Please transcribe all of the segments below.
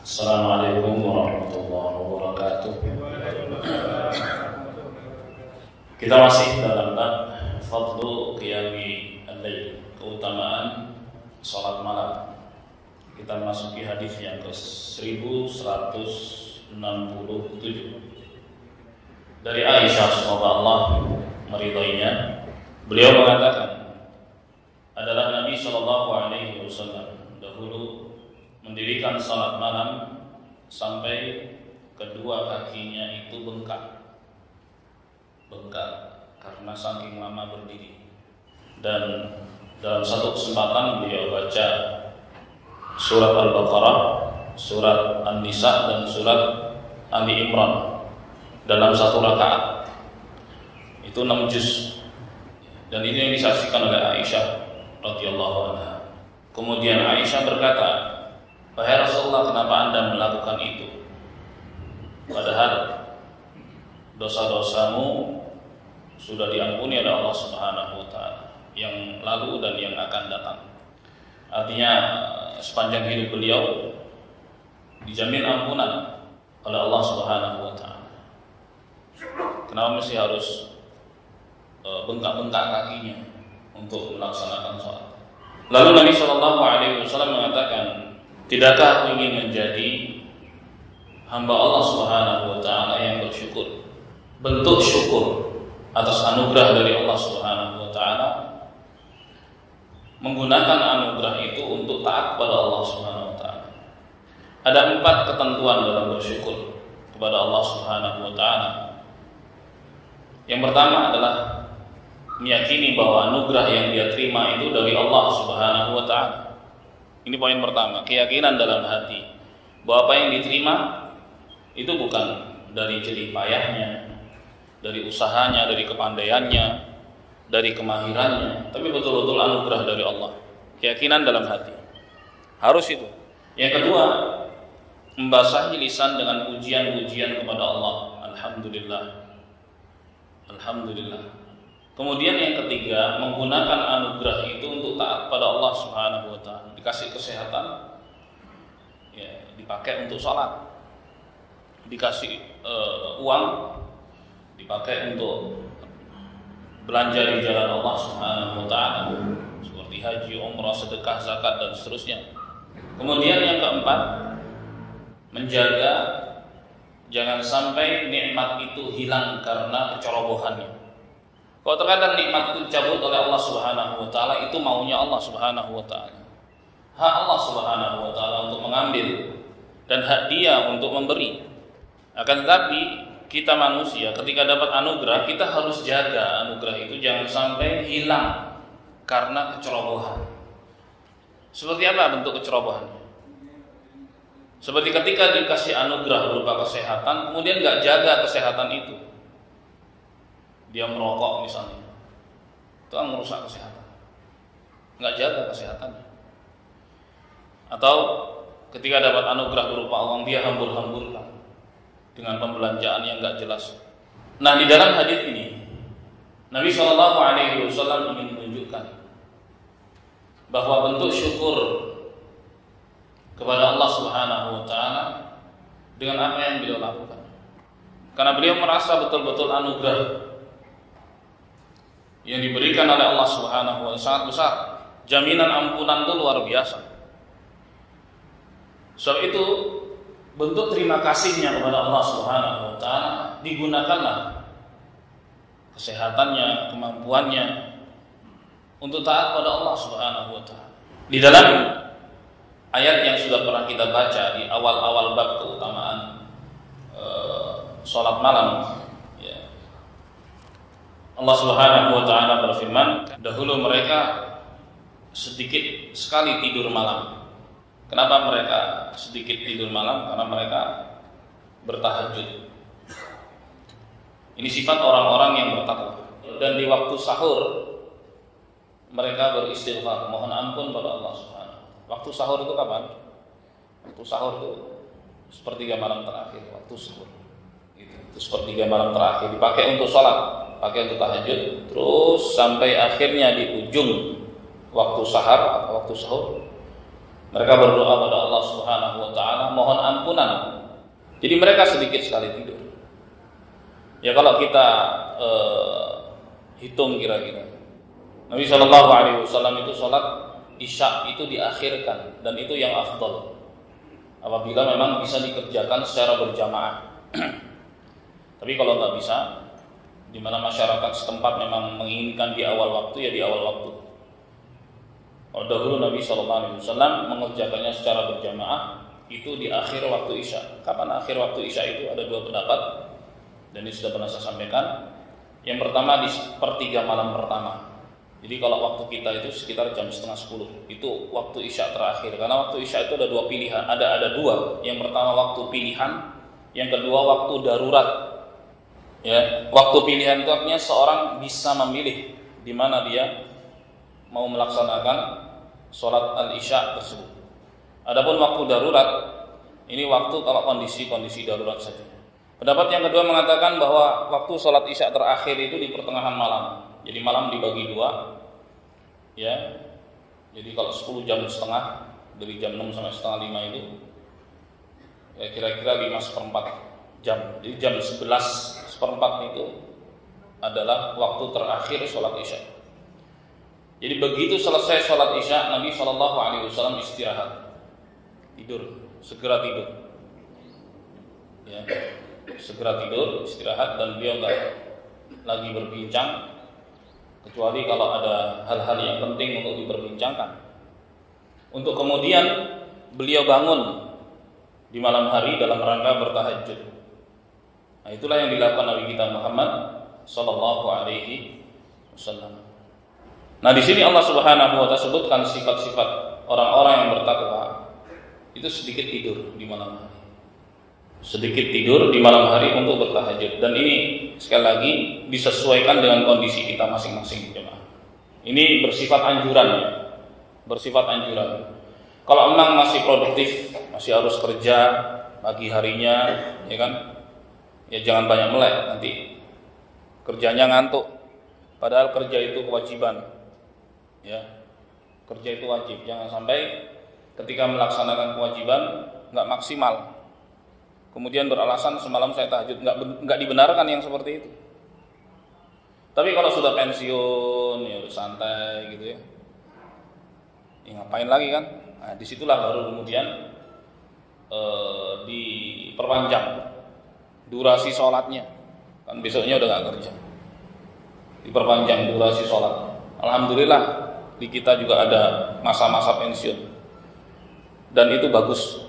Assalamualaikum warahmatullahi wabarakatuh. Kita masih dalam bab fadlu qiyami al-lail, keutamaan salat malam. Kita memasuki hadis yang ke-1167 dari Aisyah, semoga Allah meridainya. Beliau mengatakan, adalah Nabi SAW dahulu mendirikan salat malam sampai kedua kakinya itu bengkak karena saking lama berdiri. Dan dalam satu kesempatan beliau baca surat Al-Baqarah, surat An-Nisa, dan surat Ali Imran dalam satu rakaat. Itu 6 juz. Dan ini yang disaksikan oleh Aisyah radhiyallahu anha. Kemudian Aisyah berkata, "Wahai Rasulullah, kenapa Anda melakukan itu? Padahal dosa-dosamu sudah diampuni oleh Allah Subhanahu wa taala, yang lalu dan yang akan datang." Artinya sepanjang hidup beliau dijamin ampunan oleh Allah Subhanahu wa taala. Kenapa mesti harus bengkak-bengkak kakinya untuk melaksanakan sholat? Lalu Nabi SAW mengatakan, tidakkah aku ingin menjadi hamba Allah Subhanahu wa taala yang bersyukur? Bentuk syukur atas anugerah dari Allah Subhanahu wa taala, menggunakan anugerah itu untuk taat kepada Allah Subhanahu wa taala. Ada 4 ketentuan dalam bersyukur kepada Allah Subhanahu wa taala. Yang pertama adalah meyakini bahwa anugerah yang dia terima itu dari Allah Subhanahu wa taala. Ini poin pertama, keyakinan dalam hati bahwa apa yang diterima itu bukan dari jerih payahnya, dari usahanya, dari kepandaiannya, dari kemahirannya, tapi betul-betul anugerah dari Allah. Keyakinan dalam hati harus itu. Yang kedua, membasahi lisan dengan pujian-pujian kepada Allah. Alhamdulillah, alhamdulillah. Kemudian yang ketiga, menggunakan anugerah itu untuk taat pada Allah Subhanahu wa taala. Dikasih kesehatan, ya, dipakai untuk sholat. Dikasih uang, dipakai untuk belanja di jalan Allah Subhanahu wa taala, seperti haji, umrah, sedekah, zakat, dan seterusnya. Kemudian yang keempat, menjaga jangan sampai nikmat itu hilang karena kecerobohannya. Kalau terkadang nikmat itu dicabut oleh Allah Subhanahu wa taala, itu maunya Allah Subhanahu wa taala. Hak Allah Subhanahu wa taala untuk mengambil dan hak Dia untuk memberi. Akan tetapi kita manusia ketika dapat anugerah, kita harus jaga anugerah itu jangan sampai hilang karena kecerobohan. Seperti apa bentuk kecerobohannya? Seperti ketika dikasih anugerah berupa kesehatan, kemudian gak jaga kesehatan itu. Dia merokok misalnya, itu kan merusak kesehatan, nggak jaga kesehatannya. Atau ketika dapat anugerah berupa uang, dia hambur-hamburkan dengan pembelanjaan yang nggak jelas. Nah, di dalam hadis ini Nabi SAW ingin menunjukkan bahwa bentuk syukur kepada Allah Subhanahu wa taala dengan apa yang beliau lakukan, karena beliau merasa betul-betul anugerah yang diberikan oleh Allah Subhanahu wa taala sangat besar. Jaminan ampunan itu luar biasa. Sebab itu bentuk terima kasihnya kepada Allah Subhanahu wa taala, digunakanlah kesehatannya, kemampuannya untuk taat pada Allah Subhanahu wa taala. Di dalam ayat yang sudah pernah kita baca di awal-awal bab keutamaan salat malam, Allah Subhanahu wa taala berfirman, dahulu mereka sedikit sekali tidur malam. Kenapa mereka sedikit tidur malam? Karena mereka bertahajud. Ini sifat orang-orang yang bertakwa. Dan di waktu sahur mereka beristighfar, mohon ampun pada Allah Subhanahu. Waktu sahur itu kapan? Waktu sahur itu sepertiga malam terakhir, waktu sahur. Itu sepertiga malam terakhir dipakai untuk sholat, pakai untuk tahajud, terus sampai akhirnya di ujung waktu sahar atau waktu sahur Mereka berdoa pada Allah Subhanahu wa taala mohon ampunan. Jadi mereka sedikit sekali tidur. Ya kalau kita hitung kira-kira, Nabi Shallallahu Alaihi Wasallam itu sholat Isya itu diakhirkan, dan itu yang afdal apabila memang bisa dikerjakan secara berjamaah. Tapi kalau nggak bisa, di mana masyarakat setempat memang menginginkan di awal waktu, ya di awal waktu. Kalau dahulu Nabi Shallallahu Alaihi Wasallam mengerjakannya secara berjamaah itu di akhir waktu Isya. Kapan akhir waktu Isya itu? Ada dua pendapat, dan ini sudah pernah saya sampaikan. Yang pertama di sepertiga malam pertama. Jadi kalau waktu kita itu sekitar jam 9:30, itu waktu Isya terakhir. Karena waktu Isya itu ada dua pilihan, ada dua. Yang pertama waktu pilihan, yang kedua waktu darurat. Ya, waktu pilihan itu artinya seorang bisa memilih di mana dia mau melaksanakan sholat al-Isya tersebut. Adapun waktu darurat, ini waktu kalau kondisi darurat saja. Pendapat yang kedua mengatakan bahwa waktu sholat Isya terakhir itu di pertengahan malam. Jadi malam dibagi dua, ya. Jadi kalau 10 jam setengah, dari jam 6 sampai setengah 5 itu, ya kira-kira 5/4 jam. Jadi jam 11/4 itu adalah waktu terakhir sholat Isya. Jadi begitu selesai sholat Isya, Nabi Shallallahu Alaihi Wasallam istirahat, tidur, segera tidur, ya, segera tidur, istirahat, dan beliau nggak lagi berbincang kecuali kalau ada hal-hal yang penting untuk diperbincangkan. Untuk kemudian beliau bangun di malam hari dalam rangka bertahajud. Nah, itulah yang dilakukan Nabi kita Muhammad Sallallahu Alaihi Wasallam. Nah, di sini Allah Subhanahu wa taala sebutkan sifat-sifat orang-orang yang bertakwa itu sedikit tidur di malam hari. Sedikit tidur di malam hari untuk bertahajud, dan ini sekali lagi disesuaikan dengan kondisi kita masing-masing jemaah. Ini bersifat anjuran, ya. Bersifat anjuran. Kalau memang masih produktif, masih harus kerja pagi harinya, ya kan? Ya jangan banyak melek, nanti kerjanya ngantuk. Padahal kerja itu kewajiban. Ya. Kerja itu wajib. Jangan sampai ketika melaksanakan kewajiban enggak maksimal. Kemudian beralasan semalam saya tahajud, nggak dibenarkan yang seperti itu. Tapi kalau sudah pensiun, ya santai gitu ya, ngapain lagi kan? Nah, disitulah baru kemudian diperpanjang durasi sholatnya. Kan besoknya udah nggak kerja, diperpanjang durasi sholat. Alhamdulillah di kita juga ada masa-masa pensiun, dan itu bagus.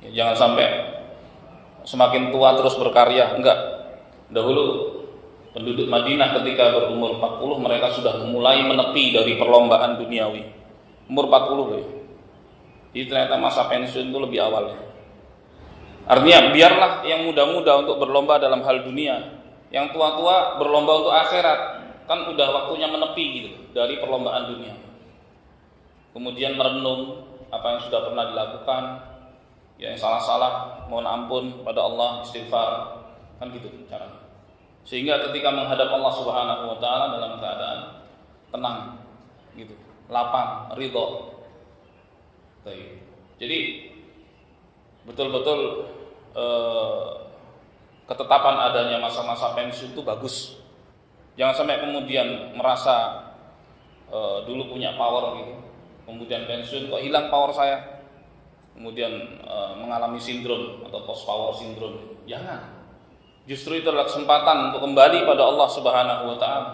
Ya, jangan sampai semakin tua terus berkarya, enggak. Dahulu penduduk Madinah ketika berumur 40 mereka sudah mulai menepi dari perlombaan duniawi. Umur 40 ya. Jadi ternyata masa pensiun itu lebih awal. Artinya biarlah yang muda-muda untuk berlomba dalam hal dunia, yang tua-tua berlomba untuk akhirat. Kan udah waktunya menepi gitu dari perlombaan dunia. Kemudian merenung apa yang sudah pernah dilakukan, yang salah-salah mohon ampun pada Allah, istighfar, kan gitu caranya. Sehingga ketika menghadap Allah Subhanahu wa taala dalam keadaan tenang gitu, lapang, ridho. Jadi betul-betul ketetapan adanya masa-masa pensiun itu bagus. Jangan sampai kemudian merasa dulu punya power gitu, kemudian pensiun kok hilang power saya, kemudian mengalami sindrom atau post power syndrome. Jangan. Justru itu adalah kesempatan untuk kembali pada Allah Subhanahu wa taala.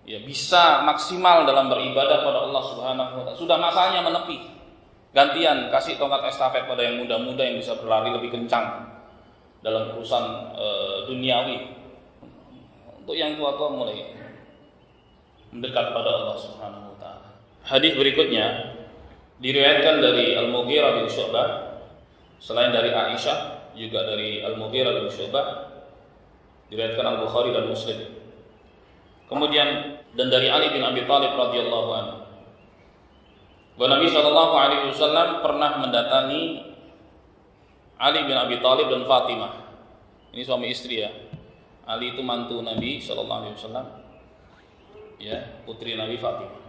Ya, bisa maksimal dalam beribadah pada Allah Subhanahu wa taala. Sudah masanya menepi. Gantian kasih tongkat estafet pada yang muda-muda yang bisa berlari lebih kencang dalam urusan duniawi. Untuk yang tua-tua mulai mendekat pada Allah Subhanahu wa taala. Hadis berikutnya diriwayatkan dari Al-Mughirah bin Syu'bah, selain dari Aisyah juga dari Al-Mughirah bin Syu'bah, diriwayatkan Al-Bukhari dan Muslim. Kemudian dan dari Ali bin Abi Thalib radhiyallahu anhu, bahwa Nabi sallallahu alaihi wasallam pernah mendatangi Ali bin Abi Thalib dan Fatimah. Ini suami istri ya. Ali itu mantu Nabi sallallahu alaihi wasallam. Ya, putri Nabi Fatimah.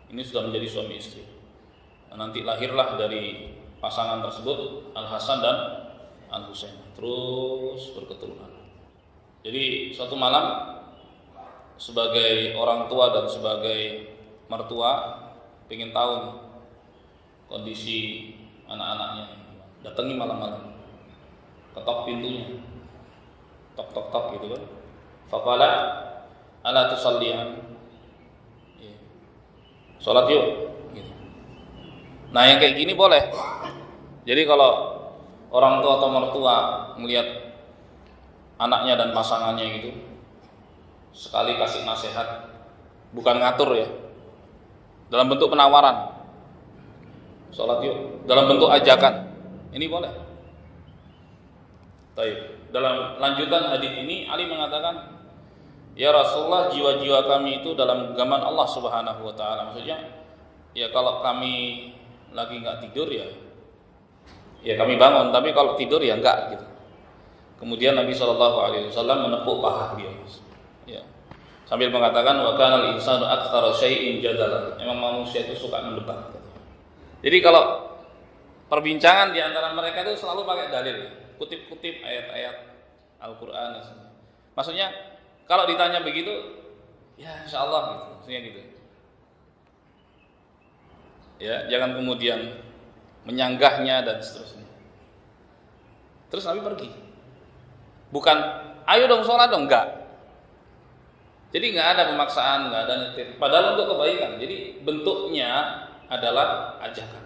Ini sudah menjadi suami istri. Nanti lahirlah dari pasangan tersebut Al Hasan dan Al Husain, terus berketurunan. Jadi suatu malam sebagai orang tua dan sebagai mertua ingin tahu nih, kondisi anak-anaknya. Datangi malam-malam, ketok pintunya, tok tok tok gitu kan. Faqala ala tusallian, sholat yuk gitu. Nah yang kayak gini boleh. Jadi kalau orang tua atau mertua melihat anaknya dan pasangannya gitu, sekali kasih nasihat, bukan ngatur ya, dalam bentuk penawaran, sholat yuk, dalam bentuk ajakan, ini boleh. Baik. Dalam lanjutan hadis ini Ali mengatakan, ya Rasulullah, jiwa-jiwa kami itu dalam genggaman Allah Subhanahu wa taala. Maksudnya ya kalau kami lagi enggak tidur ya kami bangun, tapi kalau tidur ya enggak gitu. Kemudian Nabi SAW menepuk paha dia. Ya. Sambil mengatakan wa kana al-insanu aktsara syai'in jadalan. Memang manusia itu suka mendebat. Jadi kalau perbincangan di antara mereka itu selalu pakai dalil, kutip-kutip ayat-ayat Al-Qur'an. Maksudnya kalau ditanya begitu, ya insyaallah gitu, maksudnya gitu. Ya, jangan kemudian menyanggahnya dan seterusnya. Terus Nabi pergi. Bukan, ayo dong sholat dong, enggak. Jadi enggak ada pemaksaan, enggak ada nyetir. Padahal untuk kebaikan. Jadi bentuknya adalah ajakan.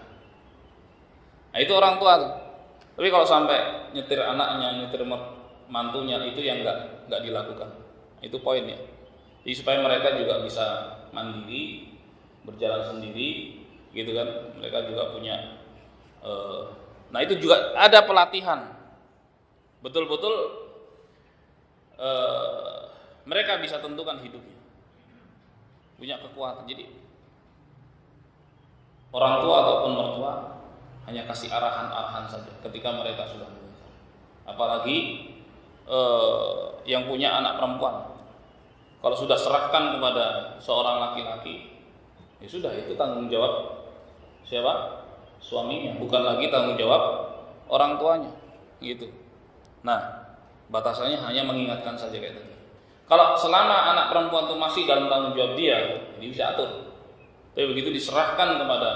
Nah itu orang tua tuh. Tapi kalau sampai nyetir anaknya, nyetir mantunya, itu yang enggak dilakukan. Itu poinnya. Jadi supaya mereka juga bisa mandiri, berjalan sendiri, gitu kan. Mereka juga punya. Nah itu juga ada pelatihan. Betul-betul mereka bisa tentukan hidupnya, punya kekuatan. Jadi orang tua ataupun mertua hanya kasih arahan-arahan saja ketika mereka sudah menikah. Apalagi yang punya anak perempuan, kalau sudah serahkan kepada seorang laki-laki, ya sudah, itu tanggung jawab siapa? Suaminya, bukan lagi tanggung jawab orang tuanya, gitu. Nah, batasannya hanya mengingatkan saja kayak tadi. Kalau selama anak perempuan itu masih dalam tanggung jawab dia bisa atur. Tapi begitu diserahkan kepada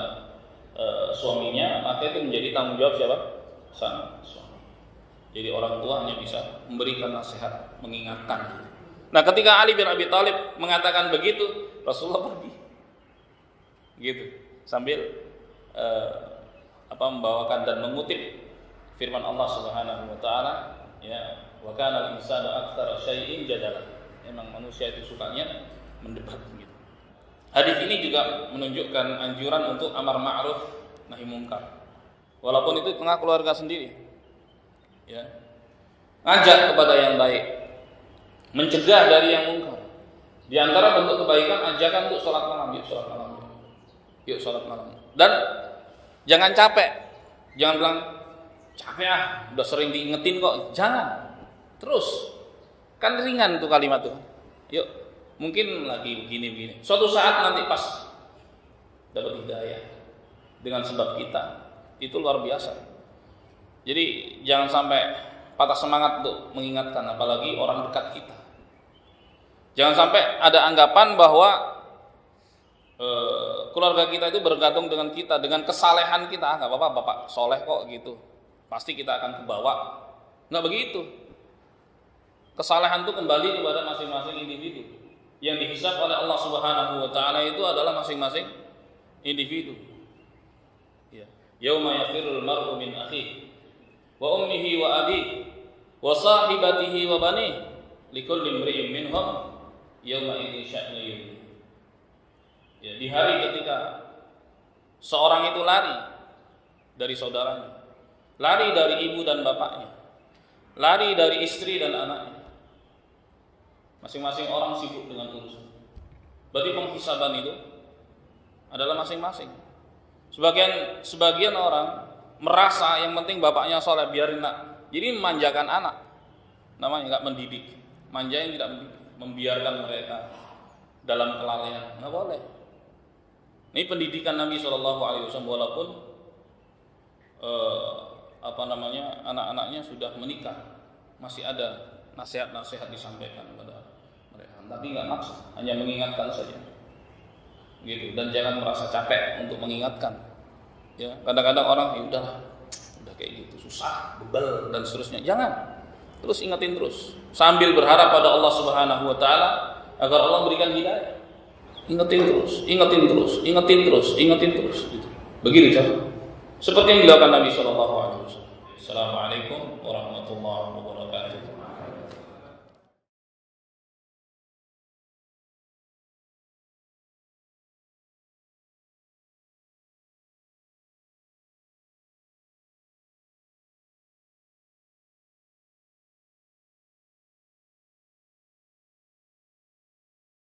suaminya, maka itu menjadi tanggung jawab siapa? Sang suami. Jadi orang tua hanya bisa memberikan nasihat, mengingatkan. Nah, ketika Ali bin Abi Thalib mengatakan begitu, Rasulullah pergi. Gitu. Sambil membawakan dan mengutip firman Allah Subhanahu wa taala, ya, wa kana al-insanu aktsara syai'in jadala. Memang manusia itu sukanya mendebat gitu. Hadis ini juga menunjukkan anjuran untuk amar ma'ruf nahi munkar. Walaupun itu tengah keluarga sendiri. Ya. Ngajak kepada yang baik, mencegah dari yang munkar. Di antara bentuk kebaikan ajakan untuk sholat malam, yuk sholat malam. Yuk sholat malam. Dan jangan capek. Jangan bilang capek udah sering diingetin kok. Jangan. Terus. Kan ringan tuh kalimat tuh. Yuk, mungkin lagi begini-begini. Suatu saat nanti pas dapat hidayah dengan sebab kita, itu luar biasa. Jadi jangan sampai patah semangat untuk mengingatkan, apalagi orang dekat kita. Jangan sampai ada anggapan bahwa keluarga kita itu bergantung dengan kita, dengan kesalehan kita. Nggak apa-apa, bapak soleh kok gitu, pasti kita akan kebawa. Nggak begitu. Kesalehan itu kembali kepada masing-masing individu. Yang dihisab oleh Allah Subhanahu wa taala itu adalah masing-masing individu. Ya. Yauma yafirul mar'u min akhihi wa ummihi wa abihi wa sahibatihi wa banihi likulli imri'in minhum yauma idzin sya'nu yughni. Ya, di hari ketika seorang itu lari dari saudaranya, lari dari ibu dan bapaknya, lari dari istri dan anaknya. Masing-masing orang sibuk dengan urusan. Berarti penghisaban itu adalah masing-masing. Sebagian orang merasa yang penting bapaknya soleh, biarin nak. Jadi memanjakan anak, namanya nggak mendidik. Manja yang tidak mendidik, membiarkan mereka dalam kelalaian, nggak boleh. Ini pendidikan Nabi Shallallahu Alaihi Wasallam, walaupun anak-anaknya sudah menikah, masih ada nasihat-nasihat disampaikan kepada mereka, tapi nggak maksa, hanya mengingatkan saja, gitu. Dan jangan merasa capek untuk mengingatkan. Ya, kadang-kadang orang udah kayak gitu, susah, bebel dan seterusnya. Jangan, terus ingatin terus, sambil berharap pada Allah Subhanahu Wa Taala agar Allah berikan hidayah. Ingatin terus, gitu. Begitu cara. Seperti yang dilakukan Nabi Shallallahu Alaihi Wasallam. Assalamualaikum warahmatullahi wabarakatuh.